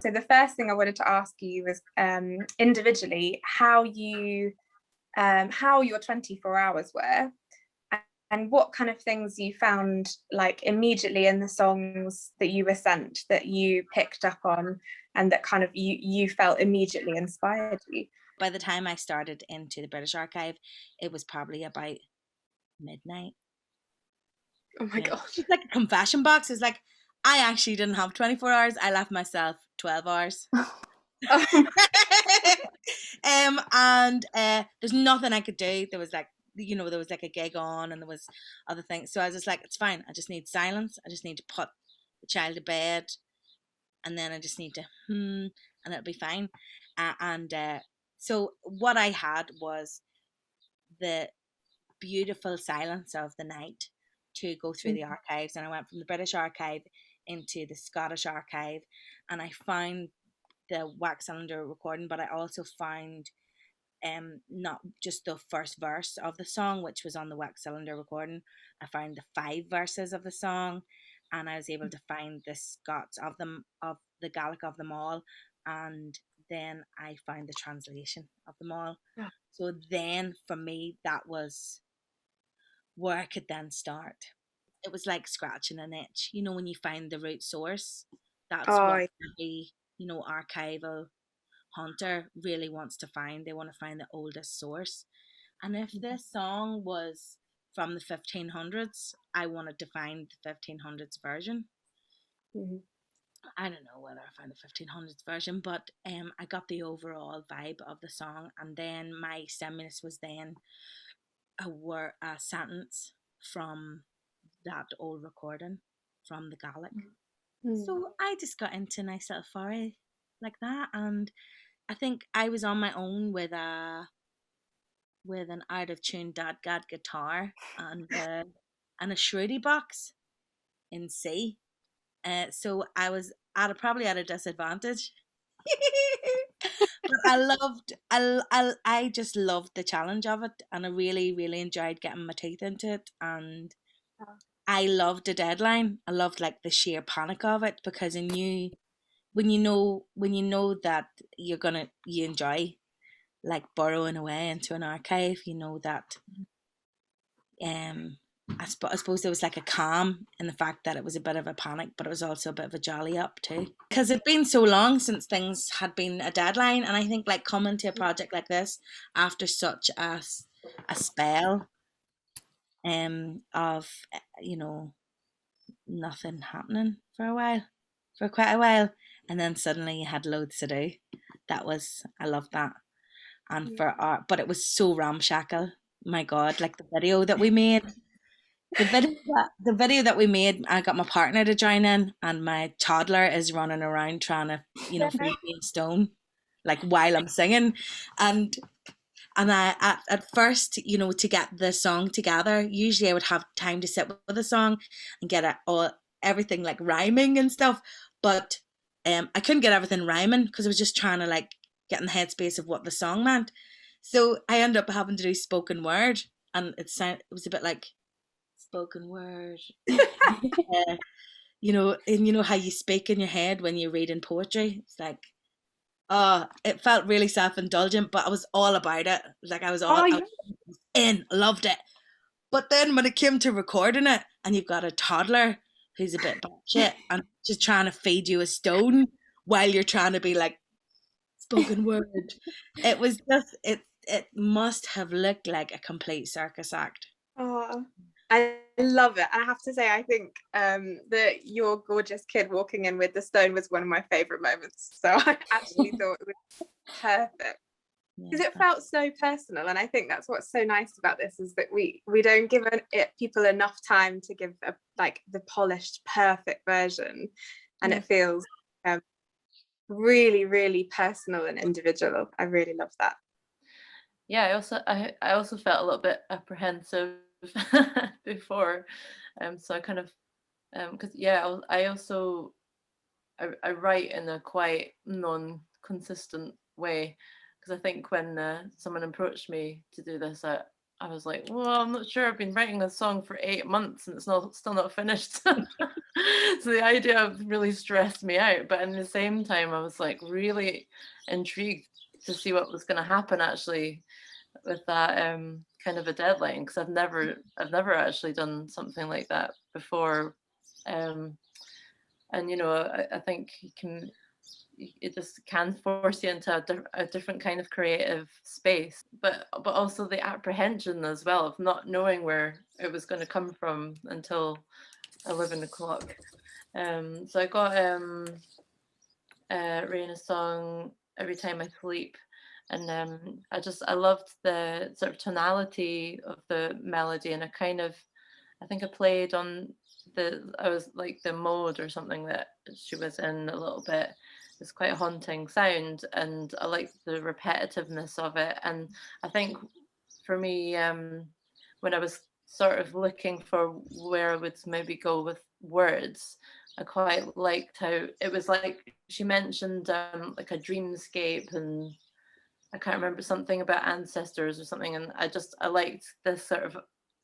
so the first thing I wanted to ask you was individually how your 24 hours were, and what kind of things you found like immediately in the songs that you were sent that you picked up on and that kind of you felt immediately inspired you. By the time I started into the British Archive, it was probably about midnight. Oh my God. It's like a confession box. It's like, I actually didn't have 24 hours. I left myself 12 hours. And there's nothing I could do. There was like, there was like a gig on and there was other things. So I was just like, it's fine. I just need silence. I just need to put the child to bed. And then I just need to, and it'll be fine. So what I had was the beautiful silence of the night to go through the archives. And I went from the British Archive into the Scottish Archive, and I found the wax cylinder recording, but I also found not just the first verse of the song, which was on the wax cylinder recording. I found the 5 verses of the song, and I was able to find the Scots of them, of the Gaelic of them all, and then I found the translation of them all. Yeah. So then for me, that was where I could then start. It was like scratching an itch, when you find the root source. That's what every, archival hunter really wants to find. They want to find the oldest source. And if this song was from the 1500s, I wanted to find the 1500s version. I don't know whether I found the 1500s version, but I got the overall vibe of the song. And then my stimulus was then a sentence from that old recording from the Gaelic. So I just got into nice little foray like that, and I think I was on my own with an out of tune dadgad guitar and a Shruti box in C. So I was probably at a disadvantage. But I just loved the challenge of it, and I really, really enjoyed getting my teeth into it. And I loved the deadline. I loved like the sheer panic of it, because I knew when you know that you enjoy like burrowing away into an archive, that I suppose there was like a calm in the fact that it was a bit of a panic, but it was also a bit of a jolly up too, because it'd been so long since things had been a deadline. And I think like coming to a project like this after such a spell of nothing happening for quite a while, and then suddenly you had loads to do. I loved that. And but it was so ramshackle. My God, like the video that we made. The video that we made, I got my partner to join in, and my toddler is running around trying to, feed me a stone, like while I'm singing, and I at first, to get the song together, usually I would have time to sit with the song and get everything like rhyming and stuff, but I couldn't get everything rhyming because I was just trying to like get in the headspace of what the song meant. So I ended up having to do spoken word, and it was a bit like spoken word. And how you speak in your head when you're reading poetry. It's like, it felt really self-indulgent, but I was all about it. Like I was loved it. But then when it came to recording it, and you've got a toddler who's a bit batshit and just trying to feed you a stone while you're trying to be like spoken word, it was just it must have looked like a complete circus act. Oh, I love it. I have to say, I think that your gorgeous kid walking in with the stone was one of my favourite moments. So I actually thought it was perfect, because it felt so personal. And I think that's what's so nice about this, is that we don't give people enough time to give the polished, perfect version, and it feels really, really personal and individual. I really love that. Yeah, I also felt a little bit apprehensive before, so I kind of because I write in a quite non-consistent way, because I think when someone approached me to do this, I was like, well, I'm not sure. I've been writing a song for 8 months and it's still not finished. So the idea really stressed me out. But at the same time, I was like really intrigued to see what was going to happen actually with that kind of a deadline, because I've never actually done something like that before. And I think it just can force you into a different kind of creative space, but also the apprehension as well of not knowing where it was going to come from until 11 o'clock. So I got Raina's song Every Time I Sleep, and I loved the sort of tonality of the melody, and I think I played on I was like the mode or something that she was in a little bit. It's quite a haunting sound, and I like the repetitiveness of it. And I think for me, when I was sort of looking for where I would maybe go with words, I quite liked how it was like she mentioned like a dreamscape, and I can't remember something about ancestors or something. And I liked this sort of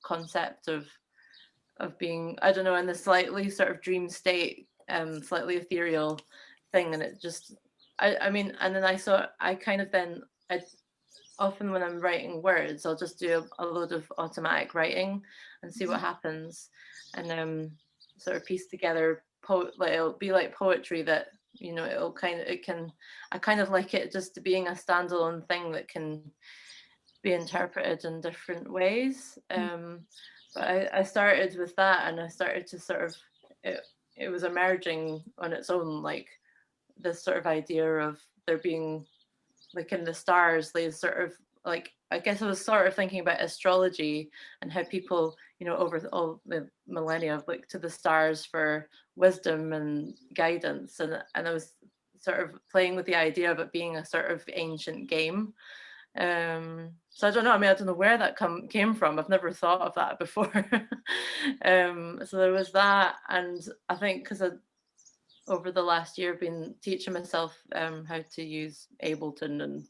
concept of being, I don't know, in this slightly sort of dream state, slightly ethereal thing. And it just, I mean, and then I often when I'm writing words, I'll just do a load of automatic writing and see what happens, and sort of piece together like it'll be like poetry that I kind of like it just being a standalone thing that can be interpreted in different ways. But I started with that, and I started to sort of it was emerging on its own, like this sort of idea of there being, like in the stars, they sort of like, I guess I was sort of thinking about astrology and how people, over all the millennia look to the stars for wisdom and guidance, and I was sort of playing with the idea of it being a sort of ancient game. So I don't know. I mean, I don't know where that came from. I've never thought of that before. So there was that, and I think because over the last year, I've been teaching myself how to use Ableton and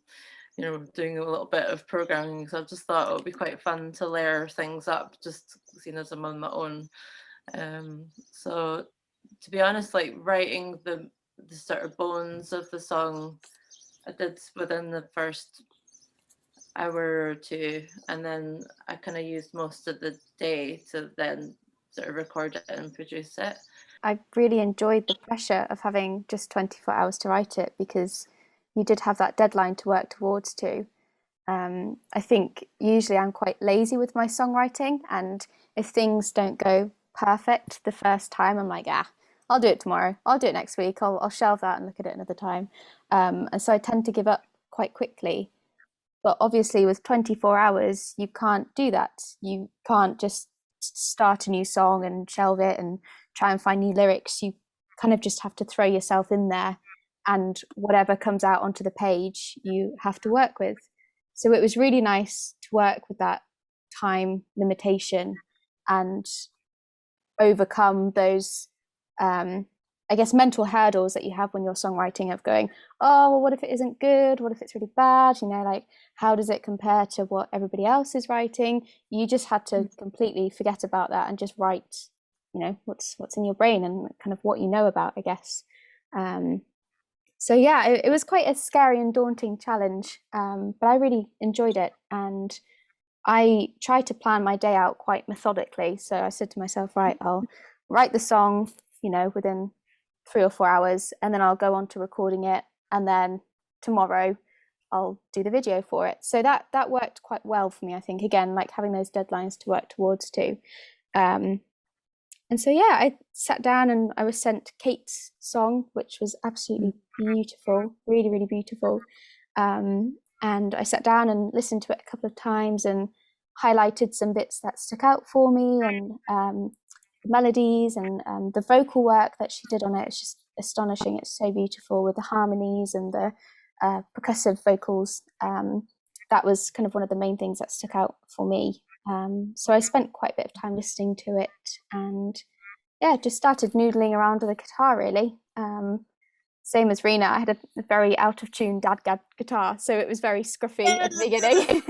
doing a little bit of programming. So I just thought it would be quite fun to layer things up, just seeing as I'm on my own. So to be honest, like writing the sort of bones of the song, I did within the first hour or two, and then I kind of used most of the day to then sort of record it and produce it. I really enjoyed the pressure of having just 24 hours to write it, because you did have that deadline to work towards too. I think usually I'm quite lazy with my songwriting, and if things don't go perfect the first time, I'm like, I'll do it tomorrow, I'll do it next week, I'll shelve that and look at it another time. And so I tend to give up quite quickly. But obviously with 24 hours, you can't do that. You can't just start a new song and shelve it and try and find new lyrics. You kind of just have to throw yourself in there, and whatever comes out onto the page, you have to work with. So it was really nice to work with that time limitation and overcome those I guess mental hurdles that you have when you're songwriting, of going, oh, well, what if it isn't good? What if it's really bad? Like, how does it compare to what everybody else is writing? You just had to completely forget about that and just write, what's in your brain and kind of what you know about, I guess. So yeah, it was quite a scary and daunting challenge, but I really enjoyed it. And I tried to plan my day out quite methodically. So I said to myself, right, I'll write the song, within 3 or 4 hours, and then I'll go on to recording it, and then tomorrow I'll do the video for it. So that worked quite well for me, I think, again, like having those deadlines to work towards too. And so yeah, I sat down and I was sent Kate's song, which was absolutely beautiful, really, really beautiful. And I sat down and listened to it a couple of times and highlighted some bits that stuck out for me, and melodies and the vocal work that she did on it. It's just astonishing. It's so beautiful with the harmonies and the percussive vocals. That was kind of one of the main things that stuck out for me. So I spent quite a bit of time listening to it, and yeah, just started noodling around with the guitar really. same as Rena, I had a very out of tune dad guitar, so it was very scruffy at the beginning.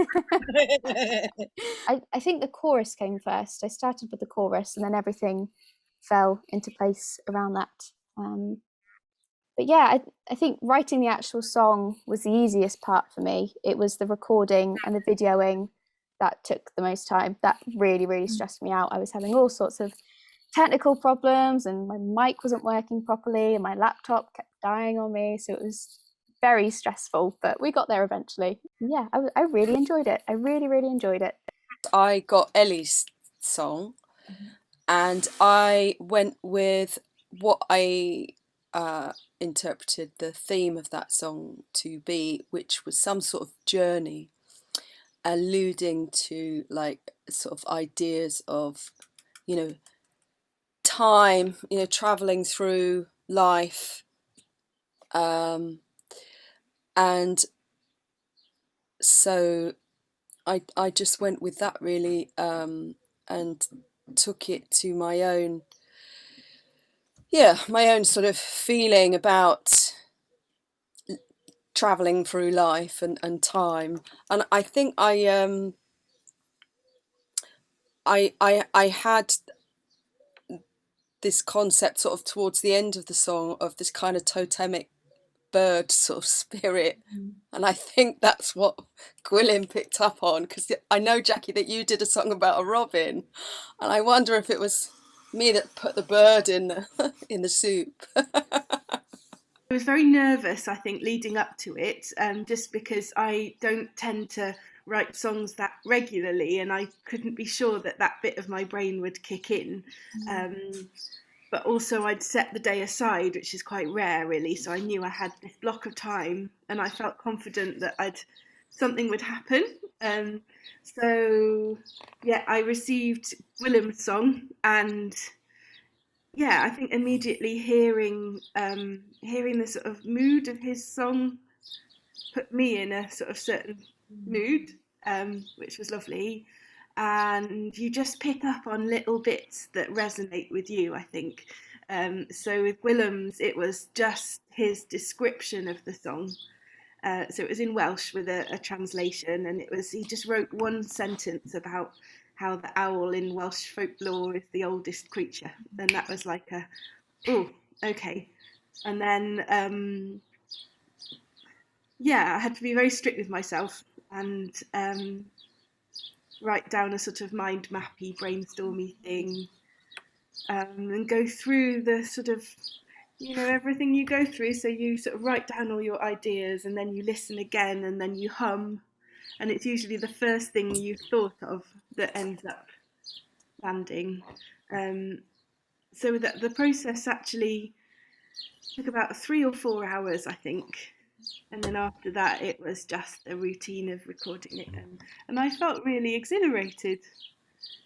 I think the chorus came first. I started with the chorus and then everything fell into place around that. But yeah, I think writing the actual song was the easiest part for me. It was the recording and the videoing that took the most time. That really, really stressed me out. I was having all sorts of technical problems and my mic wasn't working properly and my laptop kept dying on me. So it was very stressful, but we got there eventually. Yeah, I really enjoyed it. I really, really enjoyed it. I got Ellie's song and I went with what I interpreted the theme of that song to be, which was some sort of journey, alluding to like sort of ideas of, you know, time, you know, traveling through life, and so I just went with that really, and took it to my own sort of feeling about traveling through life and time. And I think I had this concept sort of towards the end of the song of this kind of totemic bird sort of spirit, and I think that's what Gwilym picked up on, because I know, Jackie, that you did a song about a robin, and I wonder if it was me that put the bird in the soup. I was very nervous, I think, leading up to it, just because I don't tend to write songs that regularly, and I couldn't be sure that that bit of my brain would kick in. But also I'd set the day aside, which is quite rare really, so I knew I had this block of time and I felt confident that something would happen. So yeah, I received Gwilym's song, and yeah, I think immediately hearing the sort of mood of his song put me in a sort of certain mood, which was lovely. And you just pick up on little bits that resonate with you, I think. So with Gwilym's, it was just his description of the song. So it was in Welsh with a translation, and he just wrote one sentence about how the owl in Welsh folklore is the oldest creature. And that was like oh, okay. And then, yeah, I had to be very strict with myself and write down a sort of mind mappy, brainstormy thing, and go through the sort of, you know, everything you go through. So you sort of write down all your ideas and then you listen again and then you hum, and it's usually the first thing you thought of that ends up landing. So that the process actually took about 3 or 4 hours, I think. And then after that, it was just a routine of recording it. And I felt really exhilarated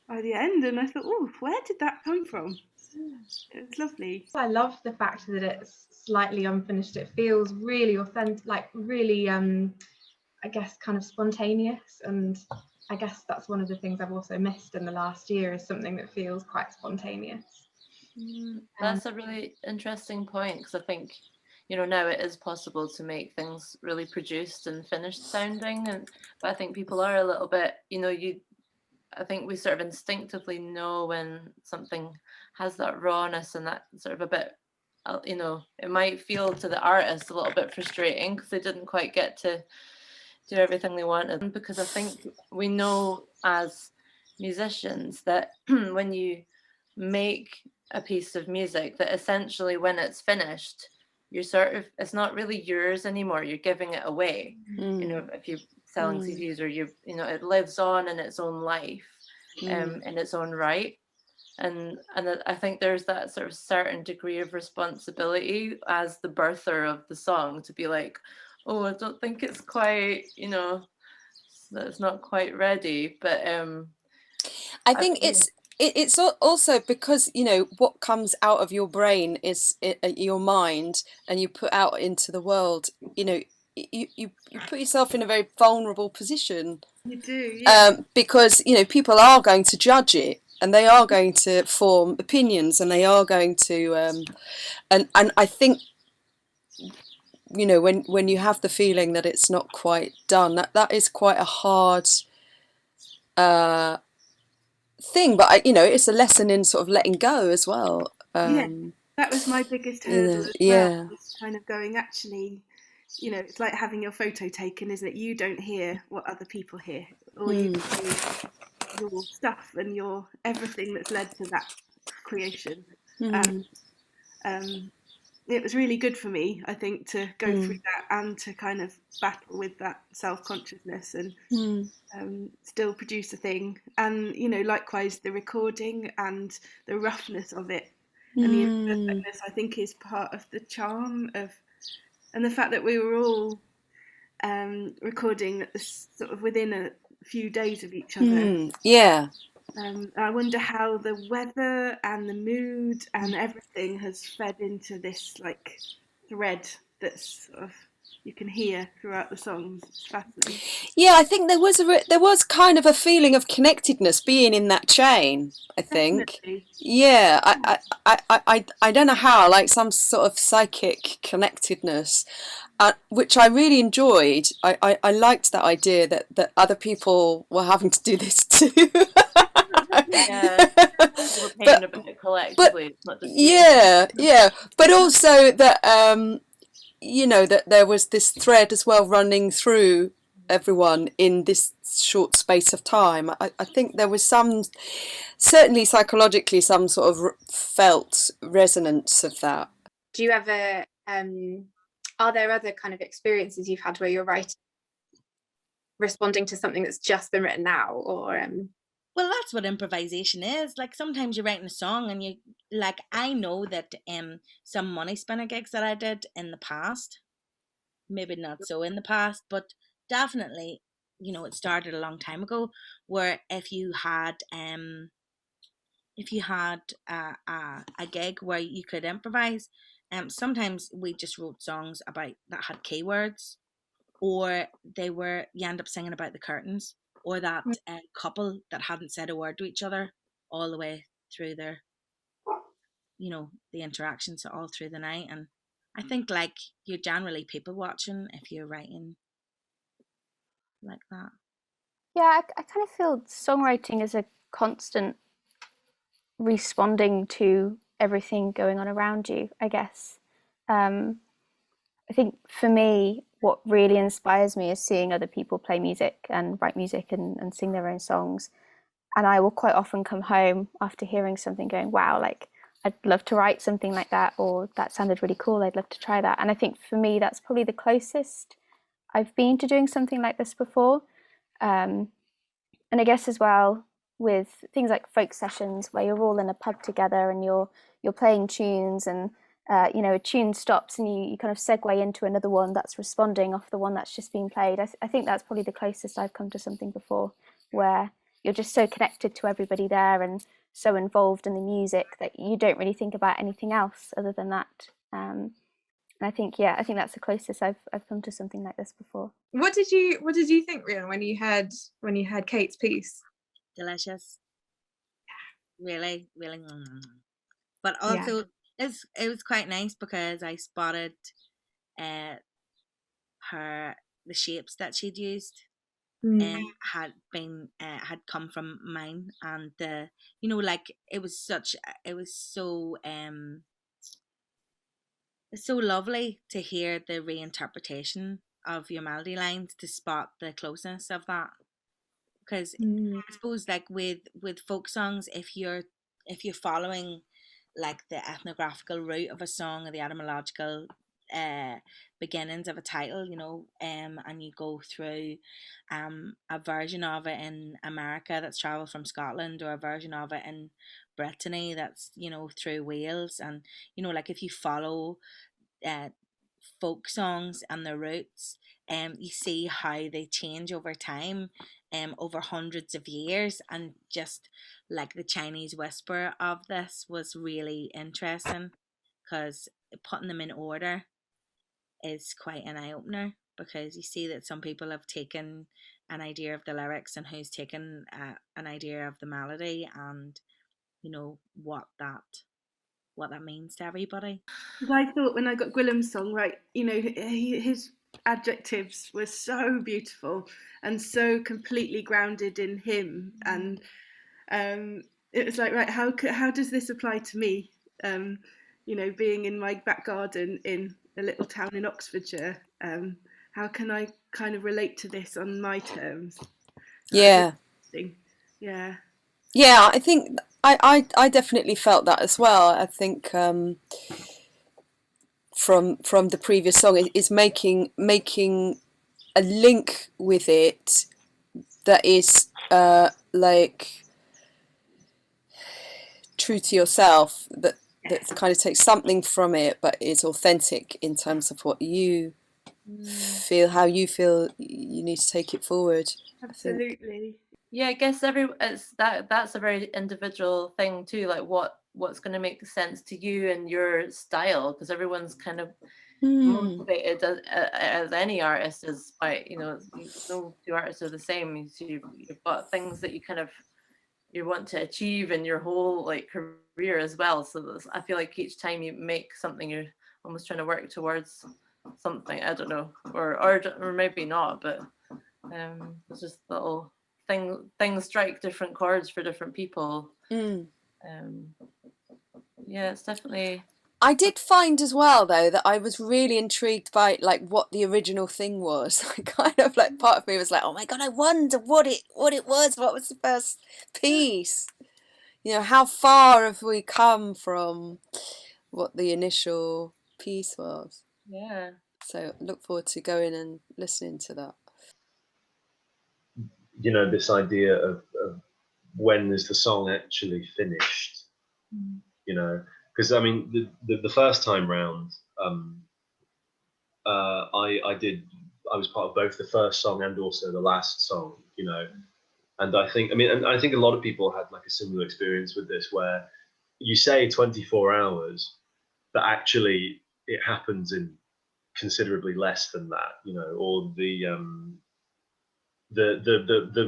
by the end. And I thought, oh, where did that come from? It was lovely. I love the fact that it's slightly unfinished. It feels really authentic, like really, I guess, kind of spontaneous. And I guess that's one of the things I've also missed in the last year, is something that feels quite spontaneous. That's a really interesting point, because I think, you know, now it is possible to make things really produced and finished sounding, but I think people are a little bit, you know, I think we sort of instinctively know when something has that rawness and that sort of a bit, you know, it might feel to the artist a little bit frustrating because they didn't quite get to do everything they wanted. Because I think we know as musicians that when you make a piece of music, that essentially when it's finished, you're sort of, it's not really yours anymore, you're giving it away. You know, if you're selling CDs, or you know, it lives on in its own life, in its own right. And I think there's that sort of certain degree of responsibility as the birther of the song to be like, oh, I don't think it's quite, you know, it's not quite ready. But I think it's also because, you know, what comes out of your brain is your mind, and you put out into the world, you know, you put yourself in a very vulnerable position. You do, yeah. Because, you know, people are going to judge it, and they are going to form opinions, and they are going to and I think you know, when you have the feeling that it's not quite done, that is quite a hard thing, but you know, it's a lesson in sort of letting go as well. That was my biggest hurdle as well, was kind of going, actually, you know, it's like having your photo taken, isn't it? You don't hear what other people hear, or you hear your stuff and your everything that's led to that creation. And it was really good for me, I think, to go through that and to kind of battle with that self-consciousness and still produce a thing. And, you know, likewise, the recording and the roughness of it and the imperfectness, I think, is part of the charm of, and the fact that we were all recording at this sort of within a few days of each other. I wonder how the weather and the mood and everything has fed into this like thread that's sort of you can hear throughout the songs. It's fascinating. Yeah, I think there was kind of a feeling of connectedness being in that chain, I think. Definitely. Yeah, I don't know how, like some sort of psychic connectedness, which I really enjoyed. I liked that idea that other people were having to do this too. Yeah, we're paying about it collectively. It's not just you. Yeah, but also that you know, that there was this thread as well running through everyone in this short space of time. I think there was some, certainly psychologically, some sort of felt resonance of that. Do you ever are there other kind of experiences you've had where you're writing, responding to something that's just been written now, or Well, that's what improvisation is. Like sometimes you're writing a song and you, like, I know that some money spinner gigs that I did in the past, maybe not so in the past, but definitely, you know, it started a long time ago, where if you had a gig where you could improvise, sometimes we just wrote songs about that had keywords, or you end up singing about the curtains, or that couple that hadn't said a word to each other all the way through their, you know, the interactions all through the night. And I think like you're generally people watching if you're writing like that. Yeah, I kind of feel songwriting is a constant responding to everything going on around you, I guess. I think for me, what really inspires me is seeing other people play music and write music and sing their own songs. And I will quite often come home after hearing something going, wow, like I'd love to write something like that, or that sounded really cool, I'd love to try that. And I think for me, that's probably the closest I've been to doing something like this before. And I guess as well with things like folk sessions where you're all in a pub together and you're playing tunes and you know, a tune stops and you kind of segue into another one that's responding off the one that's just been played. I think that's probably the closest I've come to something before, where you're just so connected to everybody there and so involved in the music that you don't really think about anything else other than that. And I think that's the closest I've come to something like this before. What did you think, Rhian, when you heard Kate's piece? Delicious. Really, really. But also it was quite nice because I spotted the shapes that she'd used had come from mine, and you know, like it was so lovely to hear the reinterpretation of your melody lines to spot the closeness of that, because I suppose like with folk songs, if you're following like the ethnographical route of a song or the etymological beginnings of a title, you know, and you go through a version of it in America that's traveled from Scotland, or a version of it in Brittany that's, you know, through Wales, and you know, like if you follow folk songs and their roots, you see how they change over time, over hundreds of years. And just like the Chinese whisper of this was really interesting, because putting them in order is quite an eye-opener, because you see that some people have taken an idea of the lyrics and who's taken an idea of the melody, and you know what what that means to everybody. Because I thought when I got Gwilym's song, right, you know, his adjectives were so beautiful and so completely grounded in him, and it was like, right, how does this apply to me? You know, being in my back garden in a little town in Oxfordshire, how can I kind of relate to this on my terms? Yeah. Yeah. Yeah, I think I definitely felt that as well. I think from the previous song is making a link with it that is like true to yourself, that kind of takes something from it but is authentic in terms of what you feel, how you feel you need to take it forward. Absolutely. Yeah, I guess that's a very individual thing too, like what's going to make sense to you and your style, because everyone's kind of motivated as any artist is by, you know, no two artists are the same. So you've got things that you want to achieve in your whole like career as well. So I feel like each time you make something, you're almost trying to work towards something. I don't know, or maybe not, but it's just little things strike different chords for different people. Yeah, it's definitely. I did find as well, though, that I was really intrigued by like what the original thing was. Kind of like part of me was like, oh my god, I wonder what it was. What was the first piece? You know, how far have we come from what the initial piece was? Yeah. So look forward to going and listening to that. You know, this idea of when is the song actually finished? You know, because I mean, the first time round, I was part of both the first song and also the last song. You know, and I think a lot of people had like a similar experience with this, where you say 24 hours, but actually it happens in considerably less than that. You know, or the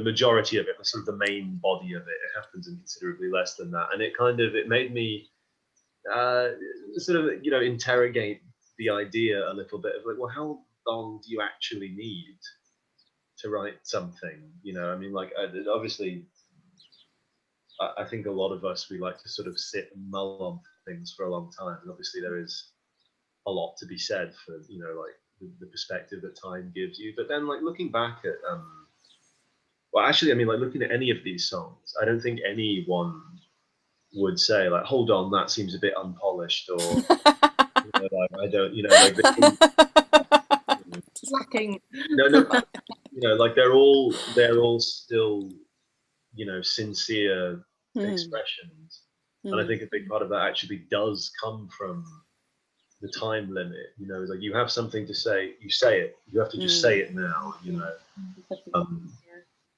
majority of it, sort of the main body of it, happens in considerably less than that, and it made me sort of, you know, interrogate the idea a little bit of like, well, how long do you actually need to write something? You know, I mean, like obviously, I think a lot of us, we like to sort of sit and mull on things for a long time, and obviously there is a lot to be said for, you know, like the perspective that time gives you. But then, like looking back at well, actually, I mean, like looking at any of these songs, I don't think anyone would say like, hold on, that seems a bit unpolished, or you know, like, I don't, you know, like Lacking. no, you know, like they're all still, you know, sincere expressions, and I think a big part of that actually does come from the time limit. You know, it's like you have something to say, you say it, you have to just say it now. You know,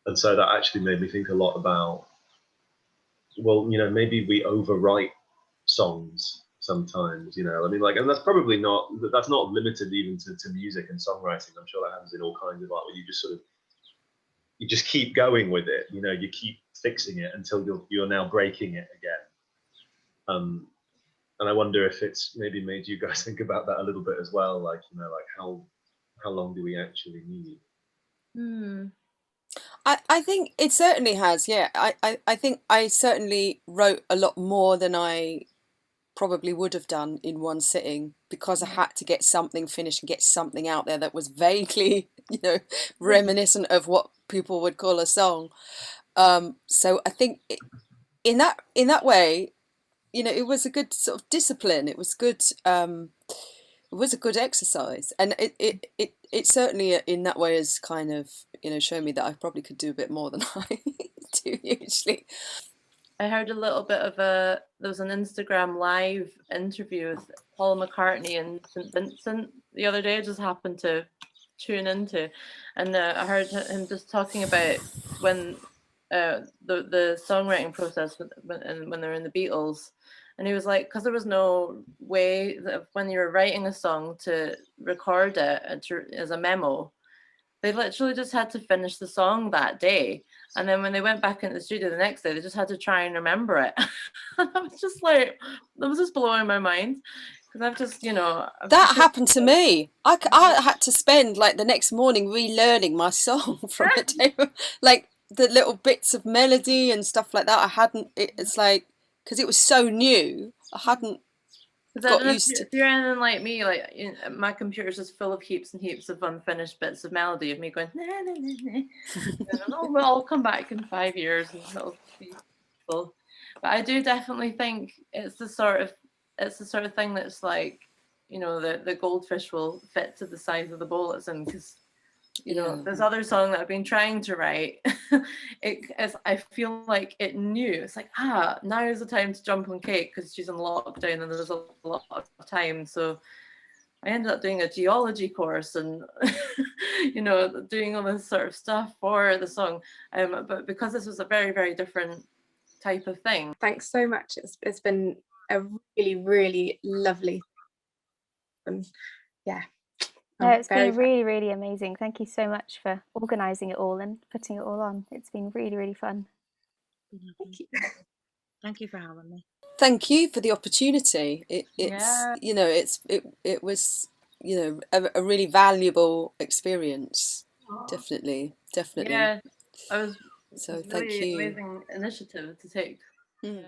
and so that actually made me think a lot about, well, you know, maybe we overwrite songs sometimes, you know. I mean, like, and that's not limited even to music and songwriting. I'm sure that happens in all kinds of art, where you just sort of, you just keep going with it, you know, you keep fixing it until you're now breaking it again. And I wonder if it's maybe made you guys think about that a little bit as well, like, you know, like how long do we actually need? I think it certainly has, yeah. I think I certainly wrote a lot more than I probably would have done in one sitting, because I had to get something finished and get something out there that was vaguely, you know, reminiscent of what people would call a song. So I think in that way, you know, it was a good sort of discipline. It was good. It was a good exercise, and it certainly in that way has kind of, you know, shown me that I probably could do a bit more than I do usually. I heard a little bit of there was an Instagram live interview with Paul McCartney and St. Vincent the other day. I just happened to tune into, and I heard him just talking about when the songwriting process when they're in the Beatles, and he was like, because there was no way that when you were writing a song to record it as a memo, they literally just had to finish the song that day. And then when they went back into the studio the next day, they just had to try and remember it. And I was just like, that was just blowing my mind. Because I've just, that happened to me. I had to spend like the next morning relearning my song from the day, like the little bits of melody and stuff like that. I hadn't. It's like because it was so new, I hadn't got used to. If you're anything like me, like my computer's just full of heaps and heaps of unfinished bits of melody of me going. Nah, nah, nah, nah. And we'll all come back in 5 years and it'll be full. But I do definitely think it's the sort of thing that's like, the goldfish will fit to the size of the bowl it's in, because this other song that I've been trying to write, I feel like it knew. It's like, now is the time to jump on Kate because she's in lockdown and there's a lot of time. So I ended up doing a geology course and doing all this sort of stuff for the song. But because this was a very, very different type of thing. Thanks so much. It's been a really, really lovely. Yeah. No, it's been really, really amazing. Thank you so much for organising it all and putting it all on. It's been really, really fun. Thank you. Thank you for having me. Thank you for the opportunity. It was a really valuable experience. Definitely. Yeah, I was. So It's thank really you. amazing initiative to take. Mm.